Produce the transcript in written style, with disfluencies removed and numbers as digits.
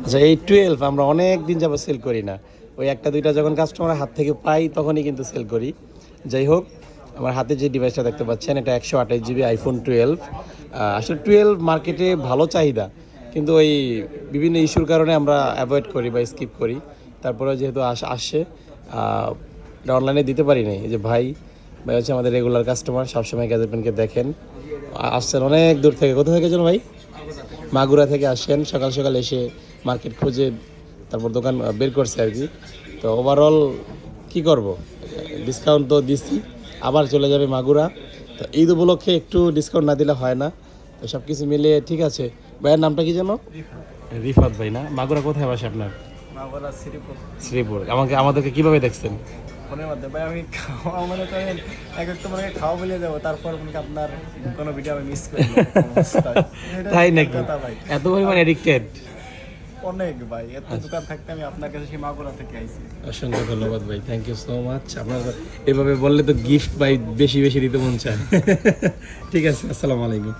আচ্ছা, এই 12 আমরা অনেক দিন যাবত সেল করি না, ওই একটা দুইটা যখন কাস্টমারের হাত থেকে পাই তখনই কিন্তু সেল করি। যাই হোক, আমার হাতে যে ডিভাইসটা দেখতে পাচ্ছেন এটা 128 GB আইফোন 12। আসলে 12 মার্কেটে ভালো চাহিদা, কিন্তু ওই বিভিন্ন ইস্যুর কারণে আমরা অ্যাভয়েড করি বা স্কিপ করি। তারপরে যেহেতু আসছে, এটা অনলাইনে দিতে পারি নাই। এই যে ভাই ভাই হচ্ছে আমাদের রেগুলার কাস্টমার, সবসময় গ্যাজেটম্যানকে দেখেন। আসছেন অনেক দূর থেকে, কোথা থেকে যেন ভাই? মাগুরা থেকে আসেন, সকাল সকাল এসে মার্কেট খুঁজে তারপর দোকান বের করছে আর কি। তো ওভারঅল কি করব, ডিসকাউন্ট তো দিচ্ছি, আবার চলে যাবে মাগুরা। তো ঈদ উপলক্ষে একটু ডিসকাউন্ট না দিলে হয় না। তো সব কিছু মিলিয়ে ঠিক আছে। ভাইয়ের নামটা কি যেন? রিফাত ভাই না? মাগুরা কোথায় বাসে আপনার? মাগুরা শ্রীপুর। শ্রীপুর। আমাদেরকে কিভাবে দেখছেন? ফোনের মধ্যে ভাই আমি খাওয়া মনে করেন এক একটা মনে খাওয়া বলে যাবো, তারপর মনে করেন আপনার কোনো ভিডিও আমি মিস করি না, এরকম অবস্থা। এটা তাই সত্যি নাকি? কথা ভাই, এত পরিমাণ এডিক্টেড? অনেক ভাই, এত দোকান থাকতে আমি আপনার কাছে সেই মাগুরা থেকে আইছি। অসংখ্য ধন্যবাদ ভাই, থ্যাংক ইউ সো মাচ। আপনার এভাবে বললে তো গিফট ভাই বেশি বেশি দিতে মন চায়। ঠিক আছে, আসসালামু আলাইকুম।